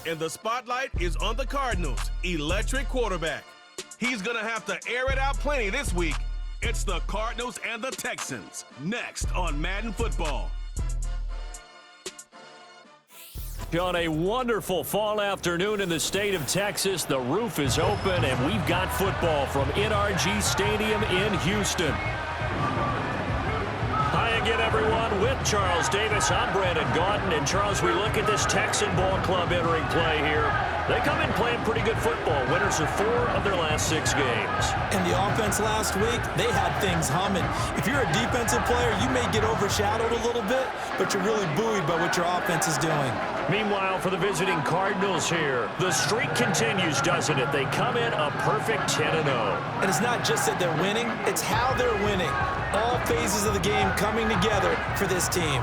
And the spotlight is on the Cardinals' electric quarterback. He's going to have to air it out plenty this week. It's the Cardinals and the Texans, next on Madden Football. On a wonderful fall afternoon in the state of Texas, the roof is open, and we've got football from NRG Stadium in Houston. Hi again, everyone. With Charles Davis, I'm Brandon Gaudin. And, Charles, we look at this Texan ball club entering play here. They come in playing pretty good football. Winners of 4 of their last 6 games. And the offense last week, they had things humming. If you're a defensive player, you may get overshadowed a little bit, but you're really buoyed by what your offense is doing. Meanwhile, for the visiting Cardinals here, the streak continues, doesn't it? They come in a perfect 10-0. And it's not just that they're winning, it's how they're winning. All phases of the game coming together for this team.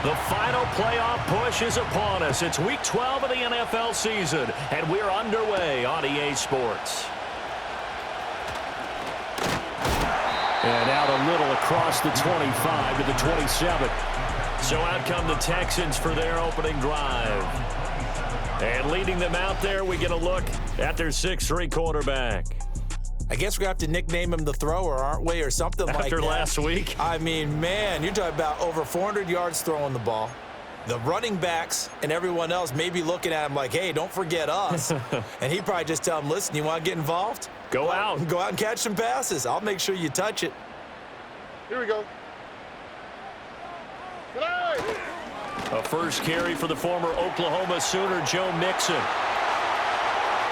The final playoff push is upon us. It's Week 12 of the NFL season, and we're underway on EA Sports. And out a little across the 25 to the 27. So out come the Texans for their opening drive. And leading them out there, we get a look at their 6'3" quarterback. I guess we're going to have to nickname him the thrower, aren't we, or something like that. After last week? I mean, man, you're talking about over 400 yards throwing the ball. The running backs and everyone else may be looking at him like, hey, don't forget us. And he'd probably just tell him, listen, you want to get involved? Go out. Go out and catch some passes. I'll make sure you touch it. Here we go. A first carry for the former Oklahoma Sooner, Joe Mixon.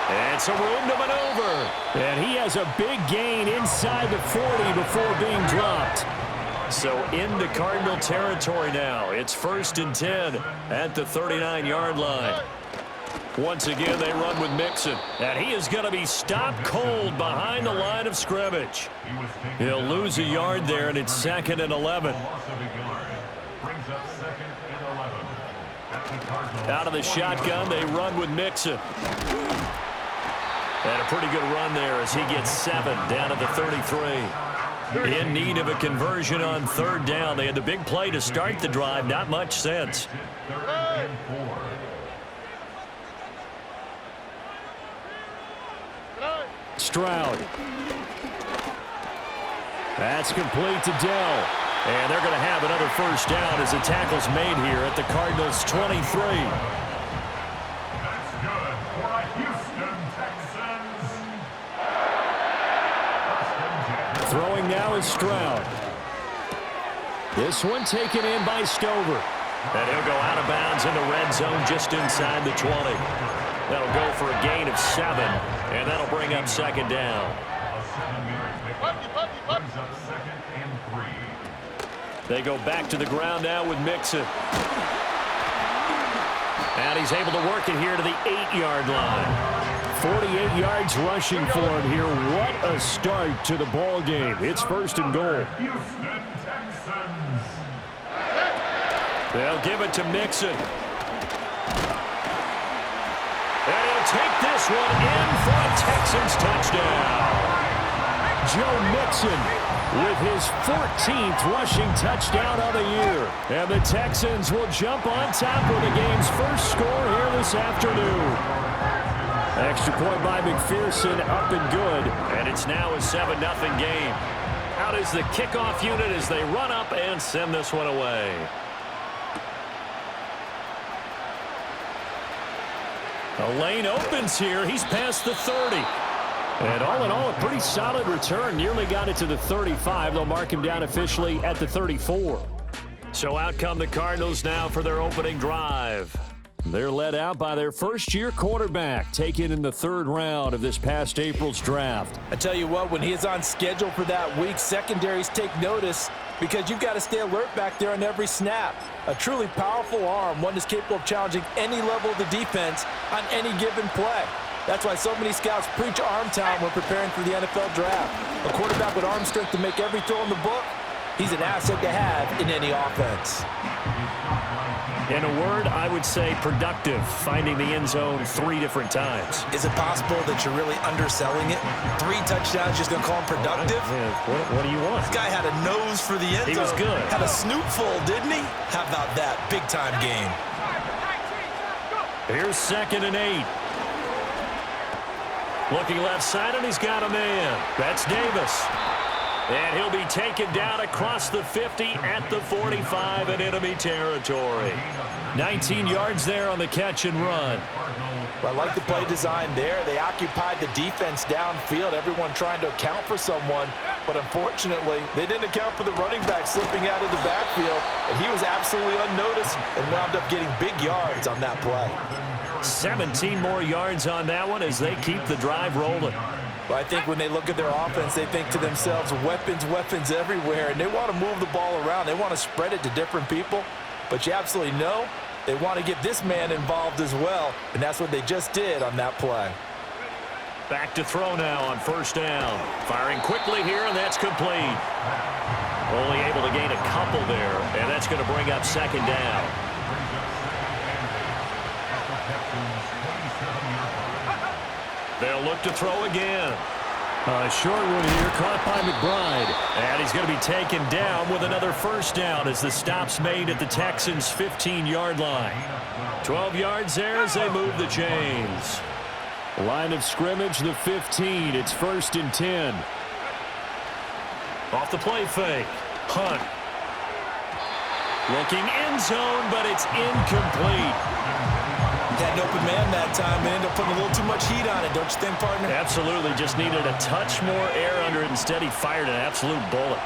And some room to maneuver. And he has a big gain inside the 40 before being dropped. So into Cardinal territory now. It's 1st and 10 at the 39-yard line. Once again, they run with Mixon. And he is going to be stopped cold behind the line of scrimmage. He'll lose a yard there, and it's 2nd and 11. Out of the shotgun, they run with Mixon. And a pretty good run there as he gets 7 down at the 33. In need of a conversion on 3rd down. They had the big play to start the drive. Not much sense. Stroud. That's complete to Dell. And they're going to have another first down as the tackle's made here at the Cardinals' 23. Throwing now is Stroud. This one taken in by Stover. And he'll go out of bounds in the red zone just inside the 20. That'll go for a gain of 7, and that'll bring up 2nd down. They go back to the ground now with Mixon. And he's able to work it here to the 8-yard line. 48 yards rushing for him here. What a start to the ball game. It's 1st and goal. They'll give it to Mixon. And he'll take this one in for a Texans touchdown. Joe Mixon with his 14th rushing touchdown of the year. And the Texans will jump on top with the game's first score here this afternoon. Extra point by McPherson, up and good. And it's now a 7-0 game. Out is the kickoff unit as they run up and send this one away. A lane opens here. He's past the 30. And all in all, a pretty solid return. Nearly got it to the 35. They'll mark him down officially at the 34. So out come the Cardinals now for their opening drive. They're led out by their first-year quarterback, taken in the 3rd round of this past April's draft. I tell you what, when he is on schedule for that week, secondaries take notice because you've got to stay alert back there on every snap. A truly powerful arm, one that's capable of challenging any level of the defense on any given play. That's why so many scouts preach arm talent when preparing for the NFL draft. A quarterback with arm strength to make every throw in the book, he's an asset to have in any offense. In a word, I would say productive, finding the end zone 3 different times. Is it possible that you're really underselling it? 3 touchdowns, just going to call him productive? What do you want? This guy had a nose for the end zone. He was good. Had a snoot full, didn't he? How about that big-time game? Here's 2nd and 8. Looking left side, and he's got a man. That's Davis. And he'll be taken down across the 50 at the 45 in enemy territory. 19 yards there on the catch and run. I like the play design there. They occupied the defense downfield, everyone trying to account for someone. But unfortunately, they didn't account for the running back slipping out of the backfield. And he was absolutely unnoticed and wound up getting big yards on that play. 17 more yards on that one as they keep the drive rolling. But I think when they look at their offense, they think to themselves, weapons, weapons everywhere. And they want to move the ball around. They want to spread it to different people. But you absolutely know they want to get this man involved as well. And that's what they just did on that play. Back to throw now on 1st down. Firing quickly here, and that's complete. Only able to gain a couple there, and that's going to bring up 2nd down. They'll look to throw again. A short one here, caught by McBride. And he's going to be taken down with another 1st down as the stop's made at the Texans' 15-yard line. 12 yards there as they move the chains. Line of scrimmage, the 15. It's 1st and 10. Off the play fake. Hunt. Looking end zone, but it's incomplete. Had an open man that time and ended up putting a little too much heat on it, don't you think, partner? Absolutely. Just needed a touch more air under it. Instead, he fired an absolute bullet.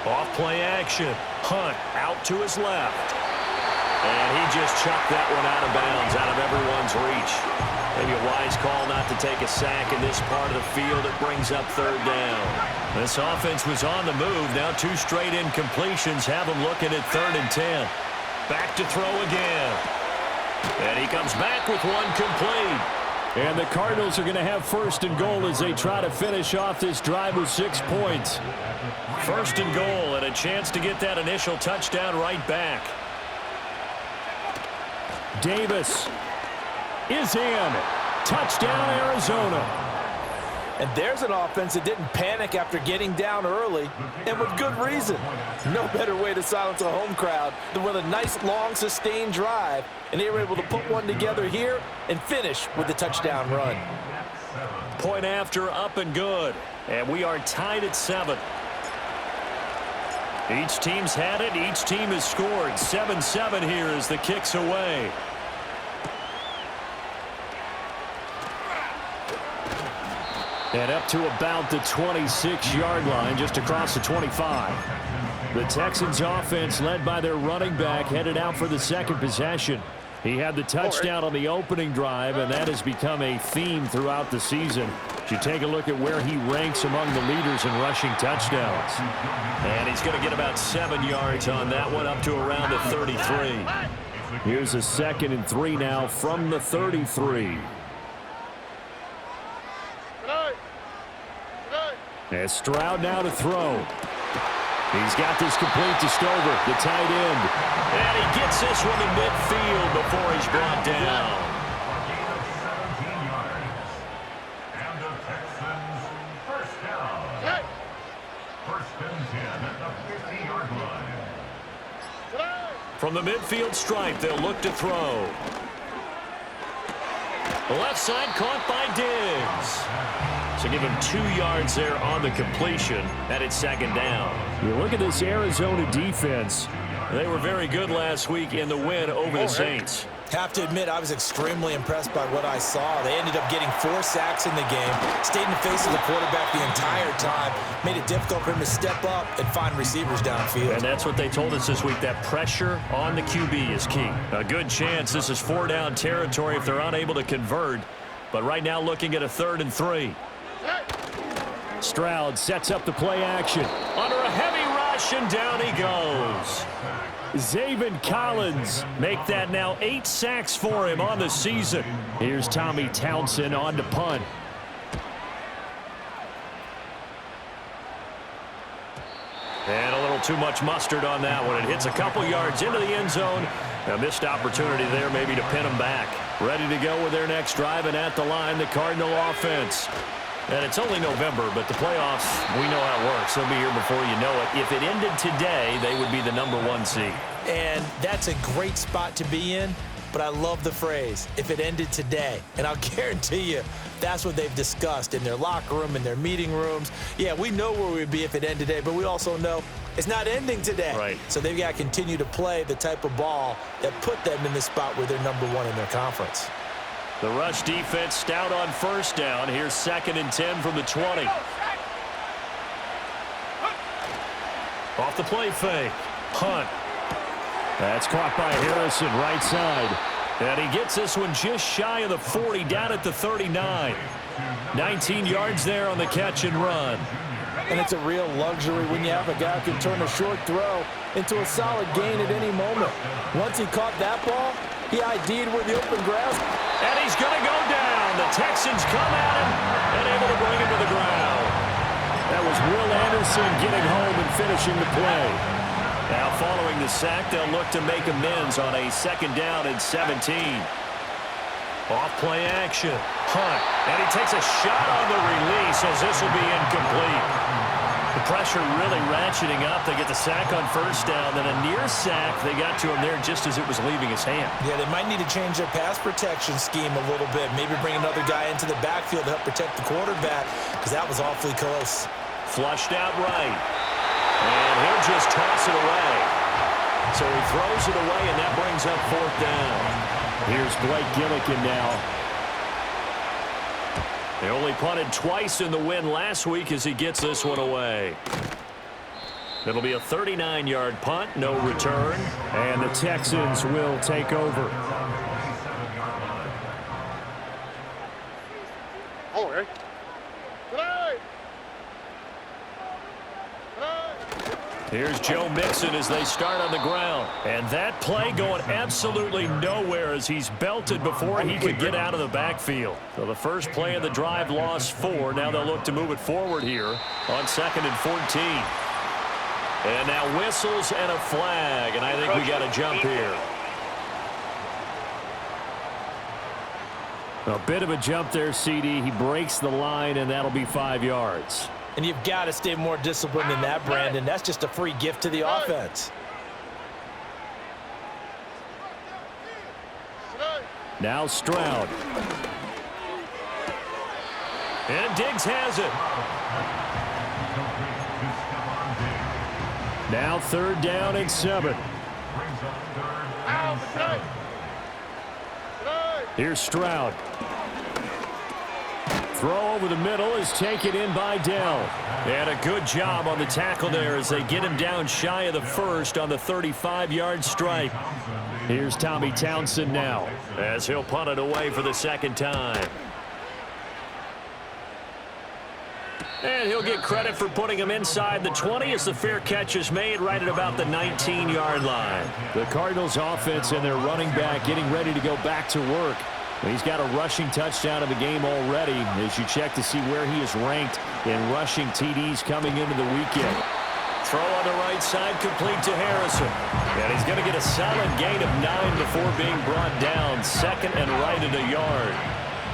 Off play action. Hunt out to his left. And he just chucked that one out of bounds, out of everyone's reach. Maybe a wise call not to take a sack in this part of the field. It brings up 3rd down. This offense was on the move. Now 2 straight incompletions have them looking at 3rd and 10. Back to throw again. And he comes back with one complete. And the Cardinals are going to have 1st and goal as they try to finish off this drive with 6 points. 1st and goal and a chance to get that initial touchdown right back. Davis is in. Touchdown, Arizona. And there's an offense that didn't panic after getting down early, and with good reason. No better way to silence a home crowd than with a nice, long, sustained drive. And they were able to put one together here and finish with the touchdown run. Point after, up and good. And we are tied at 7. Each team's had it. Each team has scored. 7-7 here as the kick's away. And up to about the 26-yard line, just across the 25. The Texans offense, led by their running back, headed out for the 2nd possession. He had the touchdown on the opening drive, and that has become a theme throughout the season. If you take a look at where he ranks among the leaders in rushing touchdowns. And he's going to get about 7 yards on that one, up to around the 33. Here's a 2nd and 3 now from the 33. As Stroud now to throw. He's got this complete to Stover, the tight end. And he gets this one to midfield before he's brought down. And the Texans first down. 1st and 10 at the 50-yard line. From the midfield stripe, they'll look to throw. The left side caught by Diggs. So give him 2 yards there on the completion, and it's 2nd down. You look at this Arizona defense. They were very good last week in the win over the Saints. Have to admit, I was extremely impressed by what I saw. They ended up getting 4 sacks in the game, stayed in the face of the quarterback the entire time, made it difficult for him to step up and find receivers downfield. And that's what they told us this week, that pressure on the QB is key. A good chance this is 4-down territory if they're unable to convert. But right now looking at a 3rd and 3. Stroud sets up the play action. Under a heavy rush, and down he goes. Zaven Collins make that now 8 sacks for him on the season. Here's Tommy Townsend on to punt. And a little little too much mustard on that one. It hits a couple yards into the end zone. A missed opportunity there maybe to pin them back. Ready to go with their next drive, and at the line, the Cardinal offense. And it's only November, but the playoffs, we know how it works. They'll be here before you know it. If it ended today, they would be the #1 seed. And that's a great spot to be in, but I love the phrase, if it ended today. And I'll guarantee you, that's what they've discussed in their locker room, in their meeting rooms. Yeah, we know where we'd be if it ended today, but we also know it's not ending today. Right. So they've got to continue to play the type of ball that put them in the spot where they're #1 in their conference. The rush defense stout on first down. Here's 2nd and 10 from the 20. Off the play fake. Hunt. That's caught by Harrison, right side. And he gets this one just shy of the 40, down at the 39. 19 yards there on the catch and run. And it's a real luxury when you have a guy who can turn a short throw into a solid gain at any moment. Once he caught that ball, he ID'd with the open grasp. And he's going to go down. The Texans come at him and able to bring him to the ground. That was Will Anderson getting home and finishing the play. Now following the sack, they'll look to make amends on a 2nd down and 17. Off play action. Hunt. And he takes a shot on the release as this will be incomplete. The pressure really ratcheting up. They get the sack on first down, then a near sack. They got to him there just as it was leaving his hand. Yeah, they might need to change their pass protection scheme a little bit. Maybe bring another guy into the backfield to help protect the quarterback, because that was awfully close. Flushed out right. And he'll just toss it away. So he throws it away, and that brings up 4th down. Here's Blake Gillikin now. They only punted twice in the win last week as he gets this one away. It'll be a 39-yard punt, no return, and the Texans will take over. Here's Joe Mixon as they start on the ground. And that play going absolutely nowhere as he's belted before he could get out of the backfield. So the first play of the drive lost 4. Now they'll look to move it forward here on 2nd and 14. And now whistles and a flag. And I think we got a jump here. A bit of a jump there, CD. He breaks the line, and that'll be 5 yards. And you've got to stay more disciplined than that, Brandon. That's just a free gift to the offense. Now Stroud. And Diggs has it. Now 3rd down and 7. Here's Stroud. Throw over the middle is taken in by Dell. And a good job on the tackle there as they get him down shy of the 1st on the 35-yard stripe. Here's Tommy Townsend now as he'll punt it away for the 2nd time. And he'll get credit for putting him inside the 20 as the fair catch is made right at about the 19-yard line. The Cardinals offense and their running back getting ready to go back to work. He's got a rushing touchdown in the game already as you check to see where he is ranked in rushing TDs coming into the weekend. Throw on the right side, complete to Harrison. And he's going to get a solid gain of 9 before being brought down. 2nd and right at a yard.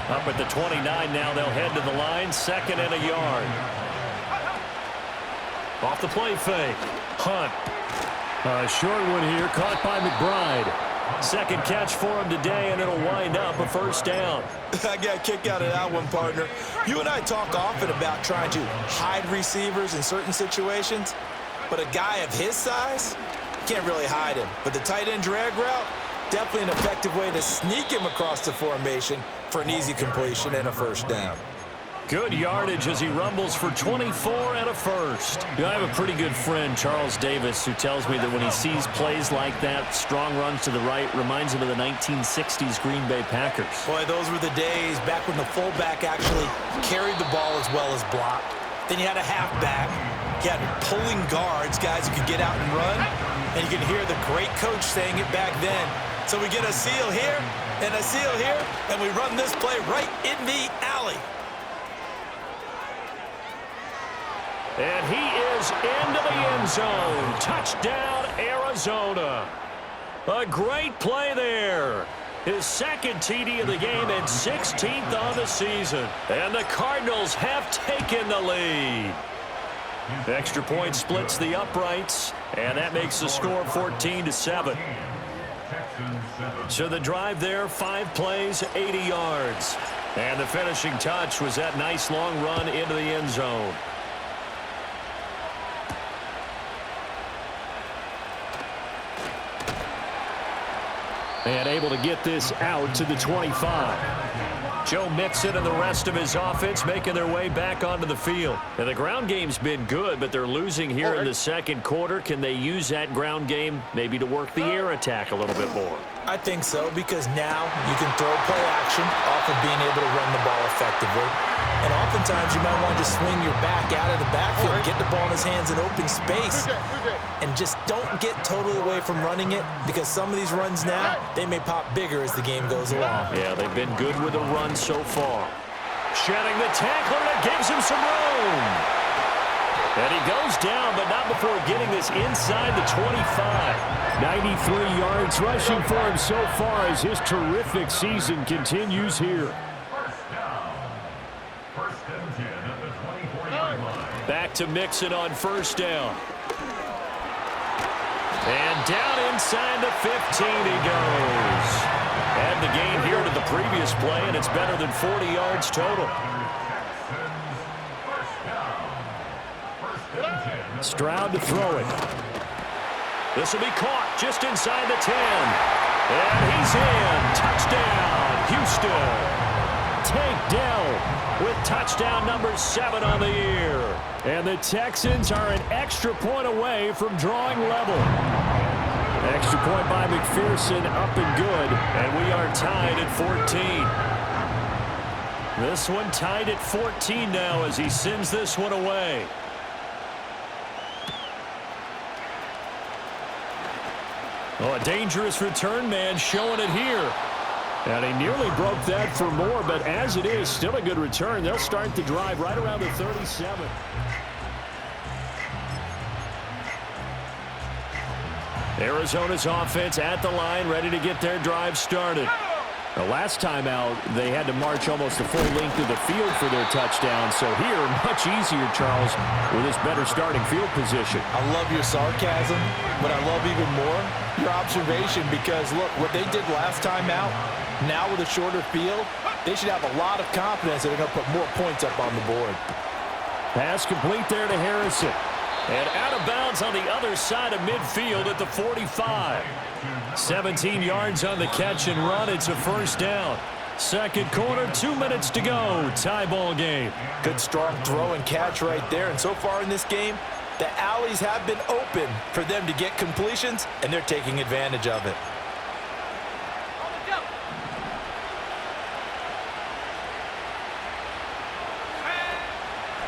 Up at the 29 now, they'll head to the line. 2nd and a yard. Off the play fake. Hunt. A short one here, caught by McBride. 2nd catch for him today, and it'll wind up a 1st down. I got a kick out of that one, partner. You and I talk often about trying to hide receivers in certain situations, but a guy of his size, you can't really hide him. But the tight end drag route, definitely an effective way to sneak him across the formation for an easy completion and a 1st down. Good yardage as he rumbles for 24 and a 1st. I have a pretty good friend, Charles Davis, who tells me that when he sees plays like that, strong runs to the right, reminds him of the 1960s Green Bay Packers. Boy, those were the days back when the fullback actually carried the ball as well as blocked. Then you had a halfback. You had pulling guards, guys who could get out and run. And you can hear the great coach saying it back then. So we get a seal here and a seal here, and we run this play right in the alley. And he is goes into the end zone. Touchdown, Arizona. A great play there. His second TD of the game and 16th on the season. And the Cardinals have taken the lead. Extra point splits the uprights, and that makes the score 14-7. So the drive there, 5 plays, 80 yards. And the finishing touch was that nice long run into the end zone. And able to get this out to the 25. Joe Mixon and the rest of his offense making their way back onto the field. And the ground game's been good, but they're losing here in the second quarter. Can they use that ground game maybe to work the air attack a little bit more? I think so, because now you can throw play action off of being able to run the ball effectively. And oftentimes you might want to swing your back out of the backfield, get the ball in his hands in open space, and just don't get totally away from running it, because some of these runs now, they may pop bigger as the game goes along. Yeah, they've been good with the run so far. Shedding the tackler, that gives him some room. And he goes down, but not before getting this inside the 25. 93 yards rushing for him so far as his terrific season continues here. Back to Mixon on first down. And down inside the 15 he goes. Add the gain here to the previous play, and it's better than 40 yards total. Stroud to throw it. This will be caught just inside the 10. And he's in. Touchdown, Houston. Tank Dell with touchdown number 7 on the year. And the Texans are an extra point away from drawing level. Extra point by McPherson, up and good. And we are tied at 14. This one tied at 14 now as he sends this one away. Oh, a dangerous return man showing it here. And he nearly broke that for more, but as it is, still a good return. They'll start the drive right around the 37. Arizona's offense at the line, ready to get their drive started. The last time out, they had to march almost the full length of the field for their touchdown. So here, much easier, Charles, with this better starting field position. I love your sarcasm, but I love even more your observation, because, look, what they did last time out, now with a shorter field, they should have a lot of confidence that they're going to put more points up on the board. Pass complete there to Harrison. And out of bounds on the other side of midfield at the 45. 17 yards on the catch and run. It's a first down. Second quarter, 2 minutes to go. Tie ball game. Good strong throw and catch right there. And so far in this game, the alleys have been open for them to get completions, and they're taking advantage of it.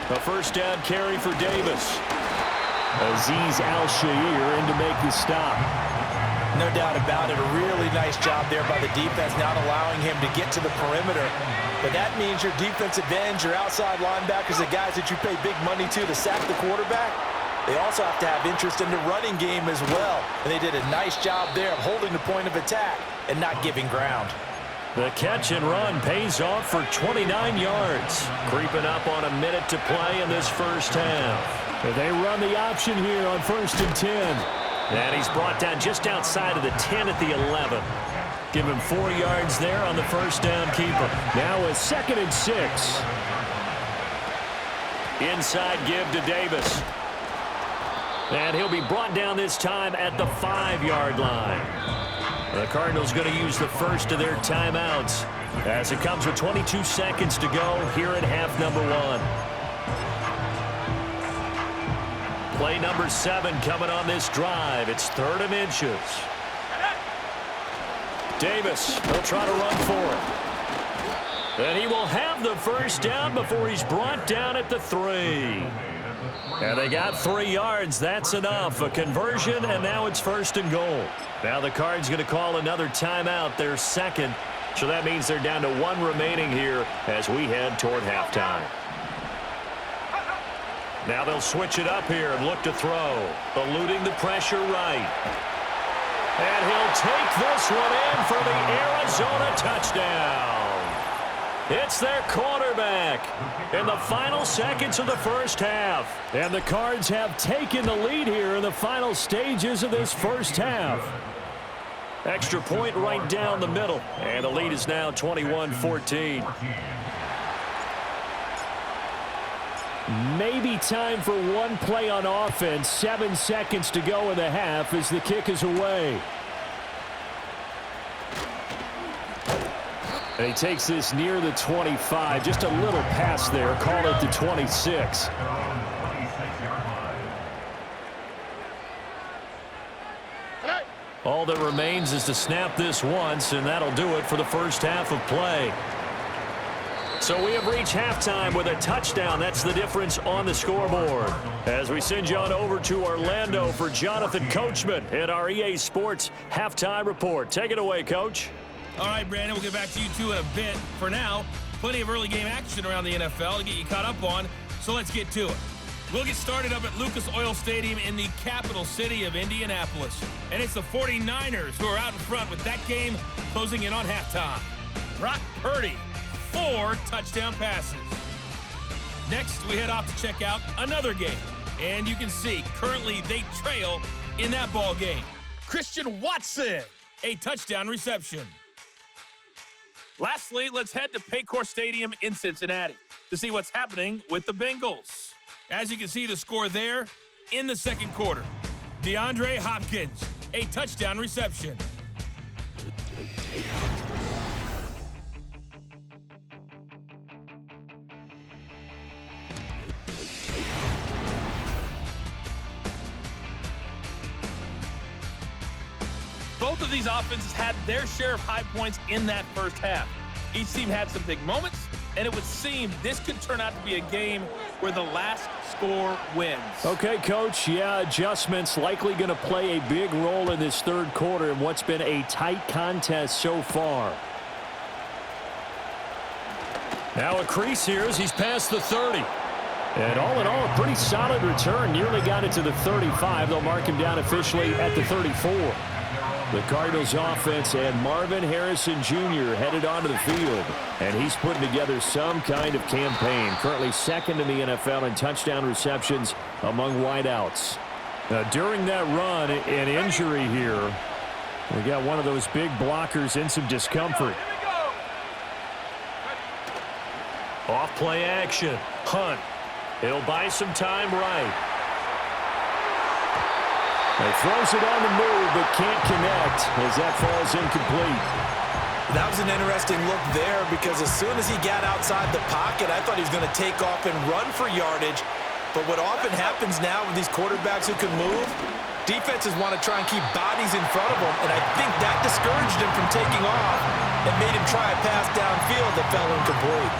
A first down carry for Davis. Azeez Al-Shaair in to make the stop. No doubt about it. A really nice job there by the defense, not allowing him to get to the perimeter. But that means your defensive ends, your outside linebackers, the guys that you pay big money to sack the quarterback, they also have to have interest in the running game as well. And they did a nice job there of holding the point of attack and not giving ground. The catch and run pays off for 29 yards. Creeping up on a minute to play in this first half. They run the option here on 1st and 10. And he's brought down just outside of the 10 at the 11. Give him 4 yards there on the first down keeper. Now a 2nd and 6. Inside give to Davis. And he'll be brought down this time at the 5-yard line. The Cardinals going to use the first of their timeouts as it comes with 22 seconds to go here at half number 1. Play number 7 coming on this drive. It's 3rd and inches. Davis, he'll try to run for it. And he will have the first down before he's brought down at the 3. And they got 3 yards. That's enough. A conversion, and now it's 1st and goal. Now the Cards going to call another timeout, their 2nd. So that means they're down to 1 remaining here as we head toward halftime. Now they'll switch it up here and look to throw. Eluding the pressure right. And he'll take this one in for the Arizona touchdown. It's their quarterback in the final seconds of the first half. And the Cards have taken the lead here in the final stages of this first half. Extra point right down the middle. And the lead is now 21-14. Maybe time for one play on offense. 7 seconds to go in the half as the kick is away. And he takes this near the 25. Just a little pass there. Call it the 26. All that remains is to snap this once, and that'll do it for the first half of play. So we have reached halftime with a touchdown. That's the difference on the scoreboard. As we send you on over to Orlando for Jonathan Coachman in our EA Sports Halftime Report. Take it away, Coach. All right, Brandon, we'll get back to you two in a bit. For now, plenty of early game action around the NFL to get you caught up on, so let's get to it. We'll get started up at Lucas Oil Stadium in the capital city of Indianapolis. And it's the 49ers who are out in front with that game closing in on halftime. Brock Purdy, 4 touchdown passes. Next, we head off to check out another game. And you can see, currently they trail in that ball game. Christian Watson, a touchdown reception. Lastly, let's head to Paycor Stadium in Cincinnati to see what's happening with the Bengals. As you can see the score there in the second quarter. DeAndre Hopkins, a touchdown reception. Both of these offenses had their share of high points in that first half. Each team had some big moments, and it would seem this could turn out to be a game where the last score wins. Okay, Coach. Yeah, adjustments likely going to play a big role in this third quarter in what's been a tight contest so far. Now a crease here as he's past the 30. And all in all, a pretty solid return. Nearly got it to the 35. They'll mark him down officially at the 34. The Cardinals offense and Marvin Harrison Jr. headed onto the field. And he's putting together some kind of campaign. Currently second in the NFL in touchdown receptions among wideouts. Now, during that run, an injury here. We got one of those big blockers in some discomfort. Off play action. Hunt. He'll buy some time right. He throws it on the move, but can't connect as that falls incomplete. That was an interesting look there because as soon as he got outside the pocket, I thought he was going to take off and run for yardage. But what often happens now with these quarterbacks who can move, defenses want to try and keep bodies in front of them, and I think that discouraged him from taking off and made him try a pass downfield that fell incomplete.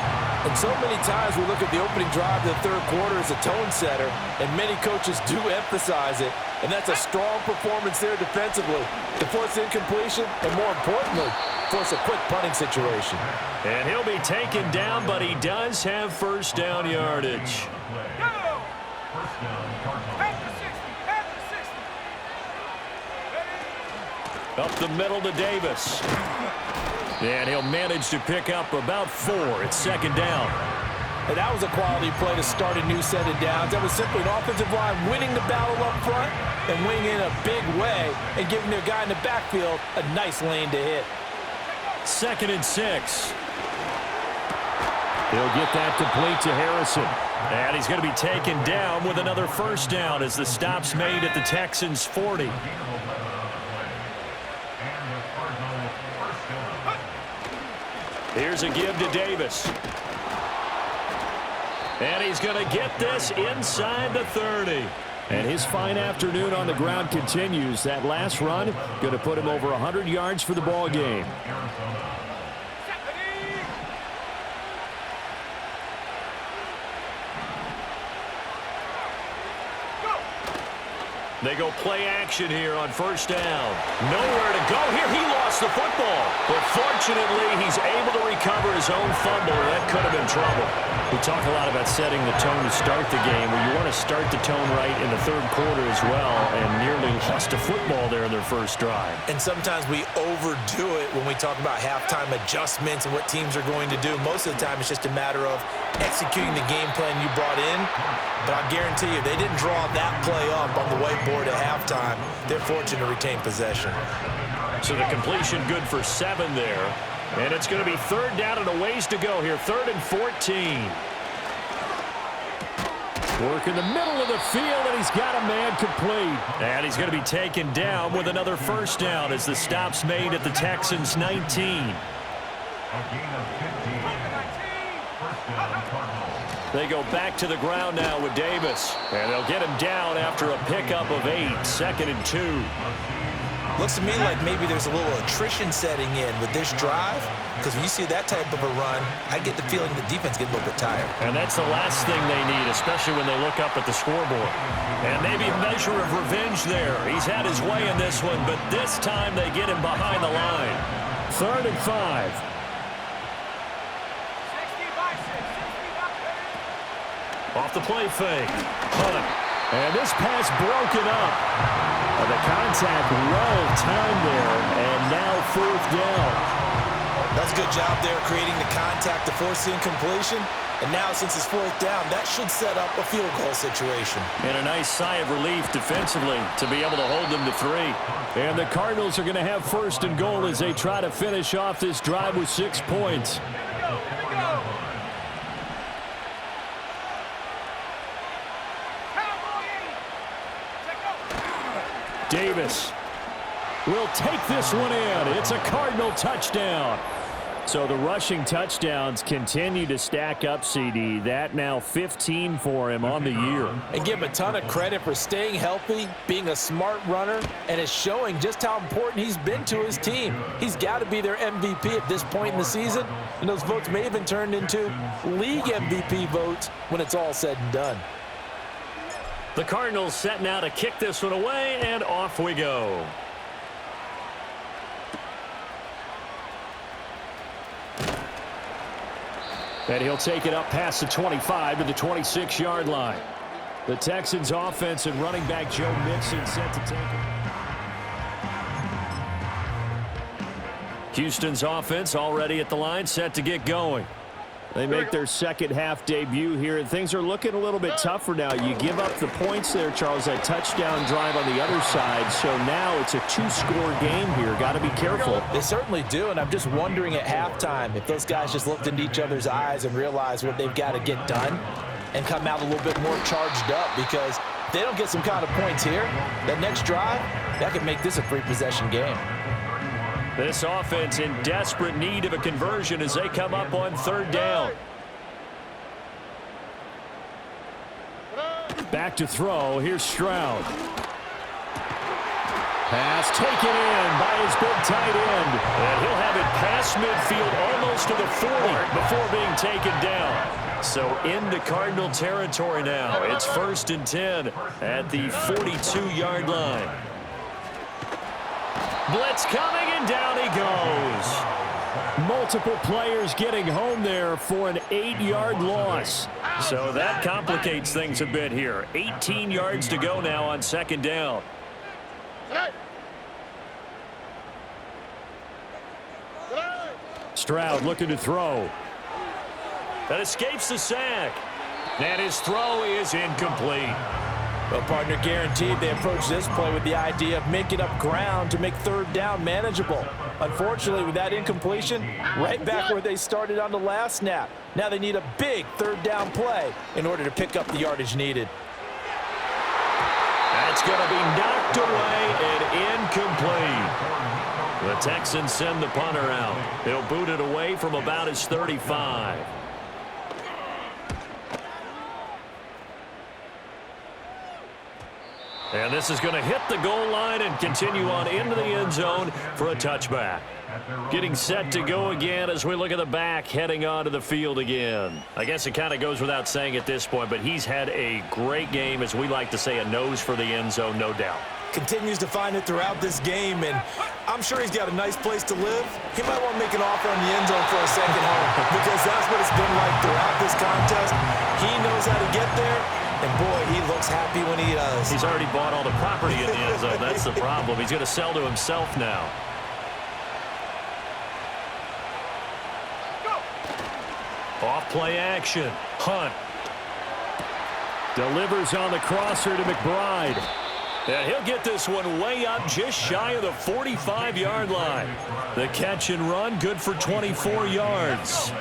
And so many times we look at the opening drive of the third quarter as a tone setter, and many coaches do emphasize it, and that's a strong performance there defensively to force incompletion and, more importantly, force a quick punting situation. And he'll be taken down, but he does have first down yardage. Up the middle to Davis. And he'll manage to pick up about 4. It's second down. And that was a quality play to start a new set of downs. That was simply an offensive line winning the battle up front and winning in a big way and giving their guy in the backfield a nice lane to hit. 2nd and 6. He'll get that complete to Harrison. And he's going to be taken down with another first down as the stop's made at the Texans' 40. Here's a give to Davis. And he's going to get this inside the 30. And his fine afternoon on the ground continues. That last run going to put him over 100 yards for the ball game. They go play action here on first down. Nowhere to go here. He lost the football. But fortunately, he's able to recover his own fumble, or that could have been trouble. We talk a lot about setting the tone to start the game. Well, you want to start the tone right in the third quarter as well, and nearly lost a football there in their first drive. And sometimes we overdo it when we talk about halftime adjustments and what teams are going to do. Most of the time, it's just a matter of executing the game plan you brought in. But I guarantee you, they didn't draw that play up on the whiteboard at halftime. They're fortunate to retain possession. So the completion good for 7 there. And it's going to be third down and a ways to go here. 3rd and 14. Work in the middle of the field, and he's got a man complete. And he's going to be taken down with another first down as the stop's made at the Texans' 19. A gain of 15. First down, Cardinals. They go back to the ground now with Davis. And they'll get him down after a pickup of 8. 2nd and 2. Looks to me like maybe there's a little attrition setting in with this drive, because when you see that type of a run, I get the feeling the defense gets a little bit tired. And that's the last thing they need, especially when they look up at the scoreboard. And maybe a measure of revenge there. He's had his way in this one, but this time they get him behind the line. 3rd and 5. Off the play fake. Hunt. And this pass broken up. The contact well timed there, and now 4th down. That's a good job there creating the contact to force the incompletion. And now since it's 4th down, that should set up a field goal situation. And a nice sigh of relief defensively to be able to hold them to 3. And the Cardinals are going to have 1st and goal as they try to finish off this drive with 6 points. Davis will take this one in. It's a Cardinal touchdown. So the rushing touchdowns continue to stack up, CD. That now 15 for him on the year. And give him a ton of credit for staying healthy, being a smart runner, and it's showing just how important he's been to his team. He's got to be their MVP at this point in the season, and those votes may have been turned into league MVP votes when it's all said and done. The Cardinals set now to kick this one away, and off we go. And he'll take it up past the 25 to the 26-yard line. The Texans offense and running back Joe Mixon set to take it. Houston's offense already at the line, set to get going. They make their second half debut here, and things are looking a little bit tougher now. You give up the points there, Charles, that touchdown drive on the other side. So now it's a 2-score game here. Got to be careful. They certainly do, and I'm just wondering at halftime if those guys just looked into each other's eyes and realized what they've got to get done and come out a little bit more charged up, because if they don't get some kind of points here, that next drive, that could make this a 3-possession game. This offense in desperate need of a conversion as they come up on 3rd down. Back to throw. Here's Stroud. Pass taken in by his big tight end. And he'll have it past midfield almost to the 40 before being taken down. So into Cardinal territory now. It's 1st and 10 at the 42-yard line. Blitz coming, and down he goes. Multiple players getting home there for an 8-yard loss. So that complicates things a bit here. 18 yards to go now on 2nd down. Stroud looking to throw. That escapes the sack. And his throw is incomplete. Well, partner, guaranteed they approach this play with the idea of making up ground to make 3rd down manageable. Unfortunately, with that incompletion, right back where they started on the last snap. Now they need a big 3rd down play in order to pick up the yardage needed. That's going to be knocked away and incomplete. The Texans send the punter out. They'll boot it away from about his 35. And this is going to hit the goal line and continue on into the end zone for a touchback. Getting set to go again as we look at the back heading onto the field again. I guess it kind of goes without saying at this point, but he's had a great game, as we like to say, a nose for the end zone, no doubt. Continues to find it throughout this game, and I'm sure he's got a nice place to live. He might want to make an offer on the end zone for a second home, because that's what it's been like throughout this contest. He knows how to get there, and boy, he looks happy when he does. He's already bought all the property in the end zone. That's the problem. He's going to sell to himself now. Off play action. Hunt. Delivers on the crosser to McBride. And he'll get this one way up just shy of the 45-yard line. The catch and run, good for 24 yards. And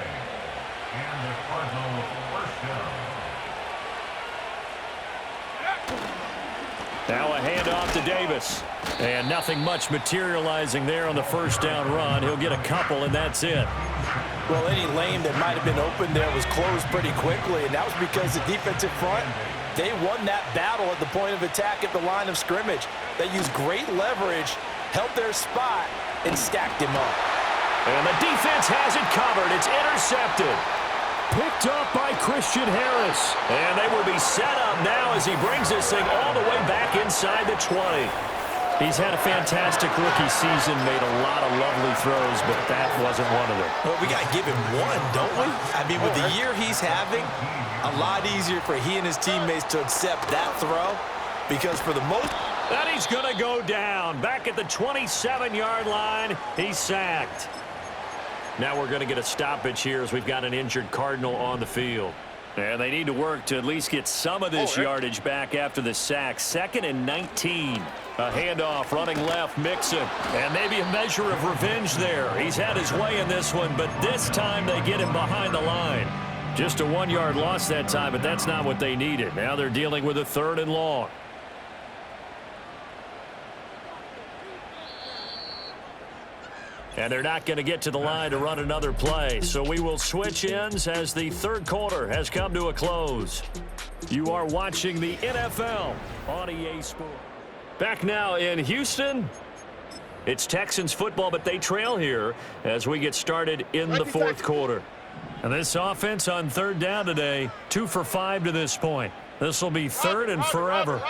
the Cardinals first down. Now a handoff to Davis. And nothing much materializing there on the first down run. He'll get a couple, and that's it. Well, any lane that might have been open there was closed pretty quickly, and that was because the defensive front, they won that battle at the point of attack at the line of scrimmage. They used great leverage, held their spot, and stacked him up. And the defense has it covered. It's intercepted. Picked up by Christian Harris. And they will be set up now as he brings this thing all the way back inside the 20. He's had a fantastic rookie season, made a lot of lovely throws, but that wasn't one of them. Well, we got to give him one, don't we? I mean, with the year he's having, a lot easier for he and his teammates to accept that throw, because for the most... And he's going to go down. Back at the 27-yard line, he's sacked. Now we're going to get a stoppage here as we've got an injured Cardinal on the field. And they need to work to at least get some of this yardage back after the sack. 2nd and 19. A handoff running left, Mixon. And maybe a measure of revenge there. He's had his way in this one, but this time they get him behind the line. Just a 1-yard loss that time, but that's not what they needed. Now they're dealing with a 3rd and long. And they're not going to get to the line to run another play. So we will switch ends as the third quarter has come to a close. You are watching the NFL on EA Sports. Back now in Houston. It's Texans football, but they trail here as we get started in the fourth quarter. And this offense on 3rd down today, 2 for 5 to this point. This will be 3rd and forever.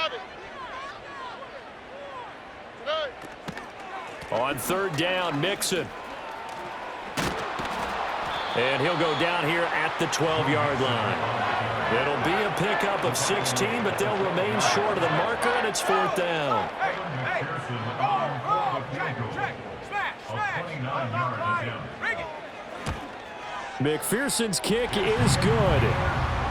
On 3rd down, Mixon. And he'll go down here at the 12-yard line. It'll be a pickup of 16, but they'll remain short of the marker, and it's 4th down. McPherson's kick is good.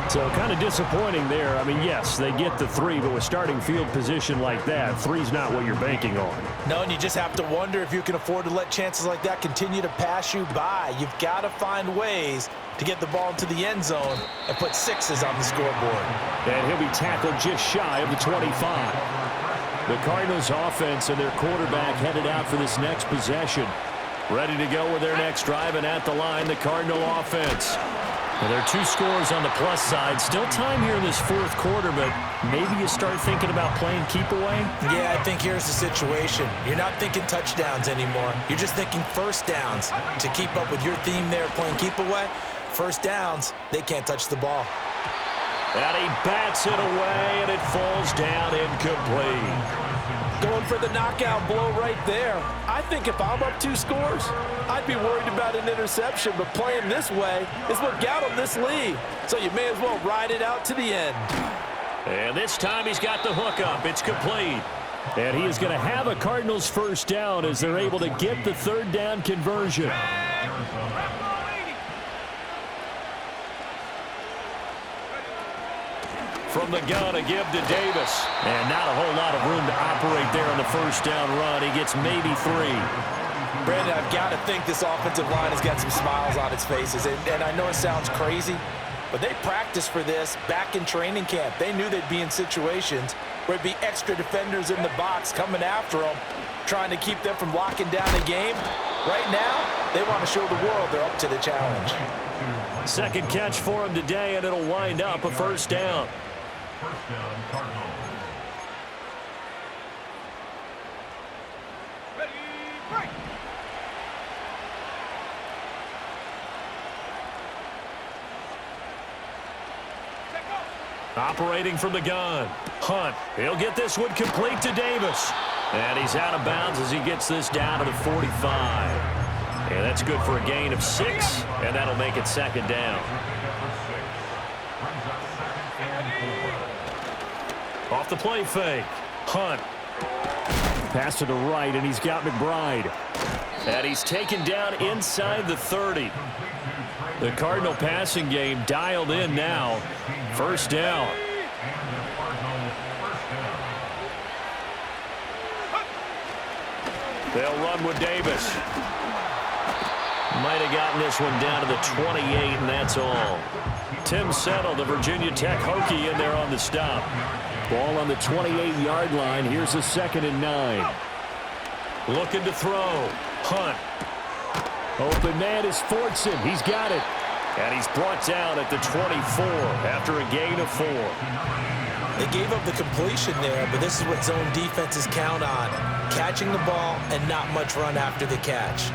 So kind of disappointing there. I mean, yes, they get the 3, but with starting field position like that, 3's not what you're banking on. No, and you just have to wonder if you can afford to let chances like that continue to pass you by. You've got to find ways to get the ball into the end zone and put 6s on the scoreboard. And he'll be tackled just shy of the 25. The Cardinals offense and their quarterback headed out for this next possession. Ready to go with their next drive, and at the line, the Cardinal offense. Well, there are 2 scores on the plus side. Still time here in this fourth quarter, but maybe you start thinking about playing keep away? Yeah, I think here's the situation. You're not thinking touchdowns anymore. You're just thinking first downs. To keep up with your theme there, playing keep away, first downs, they can't touch the ball. And he bats it away, and it falls down incomplete. Going for the knockout blow right there. I think if I'm up 2 scores, I'd be worried about an interception, but playing this way is what got him this lead. So you may as well ride it out to the end. And this time he's got the hook up. It's complete. And he is going to have a Cardinals first down as they're able to get the 3rd down conversion. From the gun, a give to Davis. And not a whole lot of room to operate there on the first down run. He gets maybe 3. Brandon, I've got to think this offensive line has got some smiles on its faces. And I know it sounds crazy, but they practiced for this back in training camp. They knew they'd be in situations where it'd be extra defenders in the box coming after them, trying to keep them from locking down the game. Right now, they want to show the world they're up to the challenge. Second catch for him today, and it'll wind up a first down. First down, Cardinals. Operating from the gun. Hunt. He'll get this one complete to Davis. And he's out of bounds as he gets this down to the 45. And that's good for a gain of 6, and that'll make it second down. Off the play fake. Hunt. Pass to the right, and he's got McBride. And he's taken down inside the 30. The Cardinal passing game dialed in now. First down. They'll run with Davis. Might have gotten this one down to the 28, and that's all. Tim Settle, the Virginia Tech Hokie, in there on the stop. Ball on the 28-yard line. Here's a 2nd and 9. Looking to throw. Hunt. Open man is Fortson. He's got it. And he's brought down at the 24 after a gain of 4. They gave up the completion there, but this is what zone defenses count on. Catching the ball and not much run after the catch.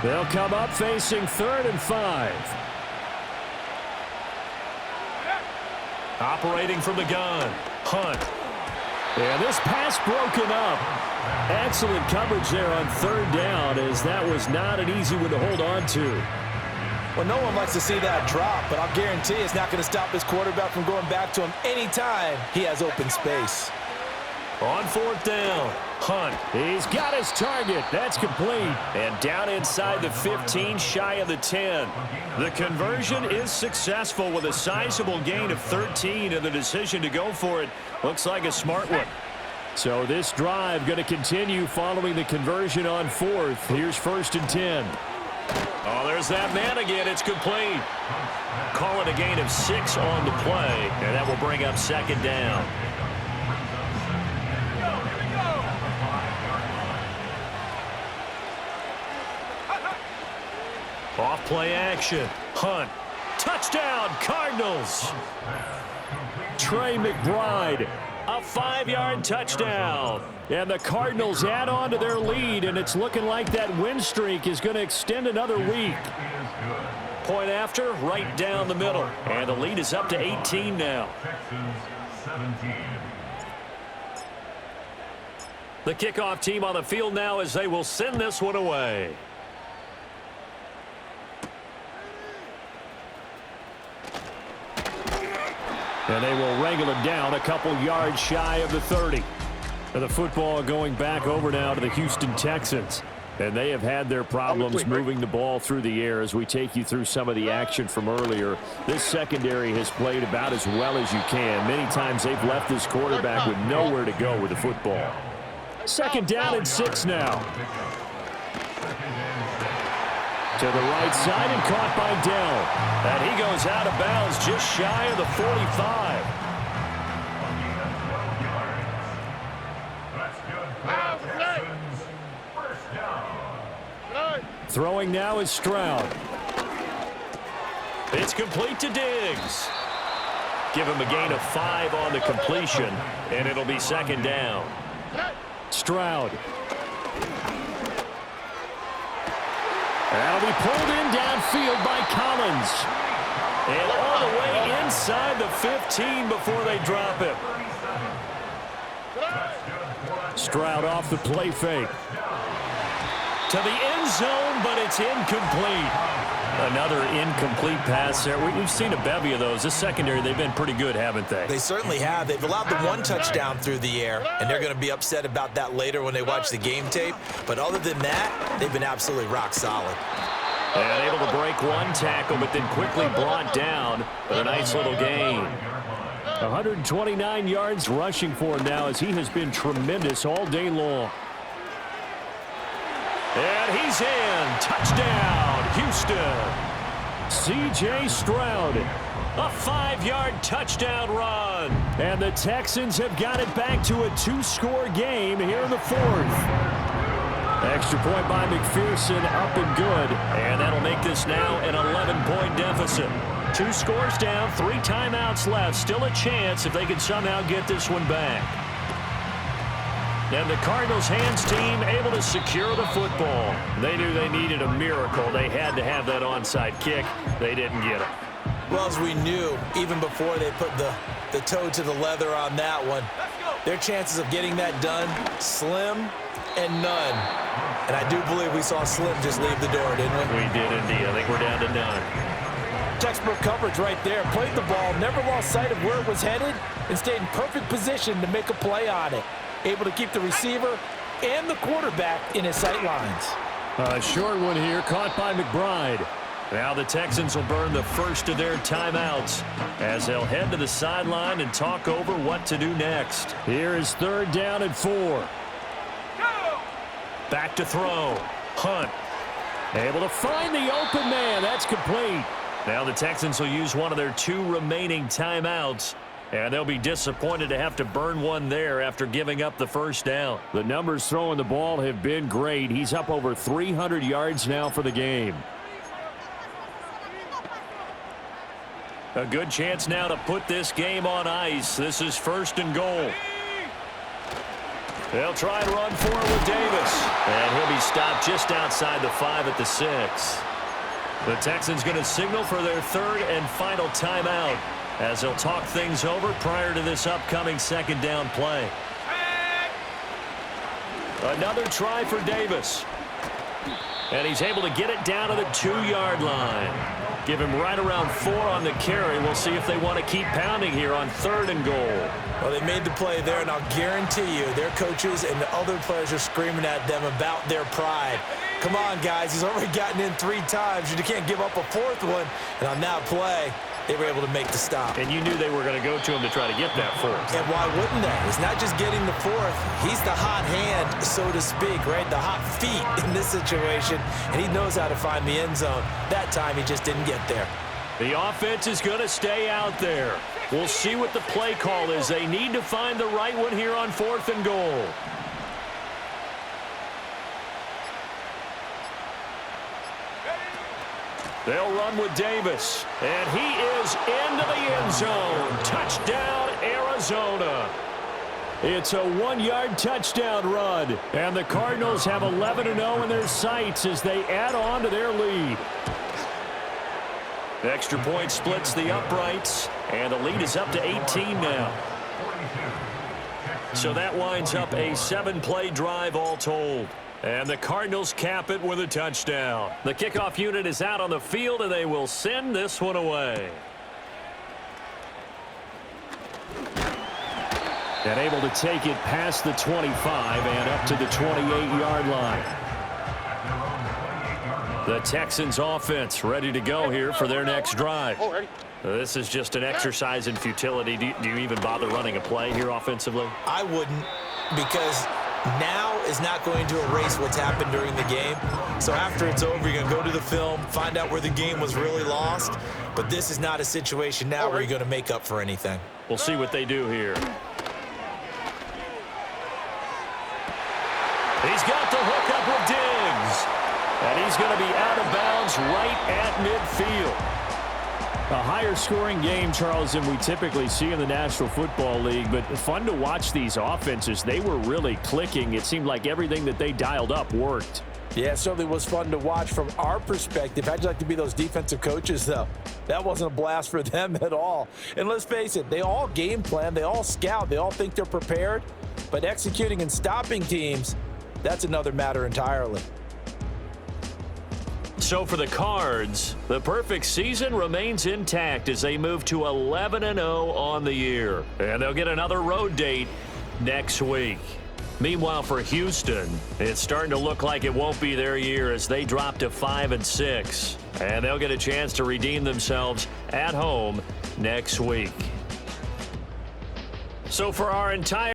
They'll come up facing 3rd and 5. Operating from the gun. Hunt. And this pass broken up. Excellent coverage there on 3rd down, as that was not an easy one to hold on to. Well, no one likes to see that drop, but I'll guarantee it's not going to stop his quarterback from going back to him anytime he has open space. On 4th down. Hunt. He's got his target. That's complete. And down inside the 15, shy of the 10. The conversion is successful with a sizable gain of 13, and the decision to go for it looks like a smart one. So this drive going to continue following the conversion on 4th. Here's 1st and 10. Oh, there's that man again. It's complete. Call it a gain of 6 on the play, and that will bring up 2nd down. Off play action. Hunt. Touchdown, Cardinals. Trey McBride. A 5-yard touchdown. And the Cardinals add on to their lead, and it's looking like that win streak is going to extend another week. Point after, right down the middle. And the lead is up to 18 now. The kickoff team on the field now as they will send this one away. And they will wrangle it down a couple yards shy of the 30. And the football going back over now to the Houston Texans. And they have had their problems moving the ball through the air as we take you through some of the action from earlier. This secondary has played about as well as you can. Many times they've left this quarterback with nowhere to go with the football. 2nd down and 6 now. To the right side and caught by Dell. And he goes out of bounds just shy of the 45. Throwing now is Stroud. It's complete to Diggs. Give him a gain of 5 on the completion, and it'll be 2nd down. Stroud. That'll be pulled in downfield by Collins. And all the way inside the 15 before they drop him. Stroud off the play fake. To the end zone, but it's incomplete. Another incomplete pass there. We've seen a bevy of those. This secondary, they've been pretty good, haven't they? They certainly have. They've allowed the 1 touchdown through the air, and they're going to be upset about that later when they watch the game tape. But other than that, they've been absolutely rock solid. And able to break 1 tackle, but then quickly brought down with a nice little gain. 129 yards rushing for him now as he has been tremendous all day long. And he's in. Touchdown, Houston. C.J. Stroud. A 5-yard touchdown run. And the Texans have got it back to a 2-score game here in the 4th. Extra point by McPherson, up and good. And that'll make this now an 11-point deficit. 2 scores down, 3 timeouts left. Still a chance if they can somehow get this one back. And the Cardinals hands team able to secure the football. They knew they needed a miracle. They had to have that onside kick. They didn't get it. Well, as we knew, even before they put the toe to the leather on that one, their chances of getting that done, slim and none. And I do believe we saw Slim just leave the door, didn't we? We did indeed. I think we're down to none. Textbook coverage right there. Played the ball, never lost sight of where it was headed, and stayed in perfect position to make a play on it. Able to keep the receiver and the quarterback in his sight lines. A short one here, caught by McBride. Now the Texans will burn the first of their timeouts as they'll head to the sideline and talk over what to do next. Here is 3rd down and 4. Back to throw. Hunt. Able to find the open man. That's complete. Now the Texans will use one of their 2 remaining timeouts, and they'll be disappointed to have to burn one there after giving up the first down. The numbers throwing the ball have been great. He's up over 300 yards now for the game. A good chance now to put this game on ice. This is 1st and goal. They'll try and run for it with Davis. And he'll be stopped just outside the 5 at the 6. The Texans going to signal for their 3rd and final timeout as they'll talk things over prior to this upcoming 2nd down play. Another try for Davis. And he's able to get it down to the 2-yard line. Give him right around 4 on the carry. We'll see if they want to keep pounding here on 3rd and goal. Well, they made the play there, and I'll guarantee you their coaches and the other players are screaming at them about their pride. Come on, guys. He's already gotten in 3 times. You can't give up a 4th one. And on that play, they were able to make the stop. And you knew they were going to go to him to try to get that 4th. And why wouldn't they? It's not just getting the 4th. He's the hot hand, so to speak, right? The hot feet in this situation. And he knows how to find the end zone. That time, he just didn't get there. The offense is going to stay out there. We'll see what the play call is. They need to find the right one here on 4th and goal. They'll run with Davis. And he is into the end zone. Touchdown, Arizona. It's a 1-yard touchdown run. And the Cardinals have 11-0 in their sights as they add on to their lead. The extra point splits the uprights. And the lead is up to 18 now. So that winds up a 7-play drive all told. And the Cardinals cap it with a touchdown. The kickoff unit is out on the field, and they will send this one away. And able to take it past the 25 and up to the 28-yard line. The Texans offense ready to go here for their next drive. This is just an exercise in futility. Do you even bother running a play here offensively? I wouldn't, because now is not going to erase what's happened during the game. So after it's over, you're going to go to the film, find out where the game was really lost. But this is not a situation now where you're going to make up for anything. We'll see what they do here. He's got the hook up with Diggs. And he's going to be out of bounds right at midfield. A higher scoring game, Charles, than we typically see in the National Football League, but fun to watch these offenses. They were really clicking. It seemed like everything that they dialed up worked. Yeah, it certainly was fun to watch from our perspective. How'd you like to be those defensive coaches, though? That wasn't a blast for them at all. And let's face it, they all game plan, they all scout, they all think they're prepared, but executing and stopping teams, that's another matter entirely. So for the Cards, the perfect season remains intact as they move to 11-0 on the year. And they'll get another road date next week. Meanwhile, for Houston, it's starting to look like it won't be their year as they drop to 5-6. And they'll get a chance to redeem themselves at home next week. So for our entire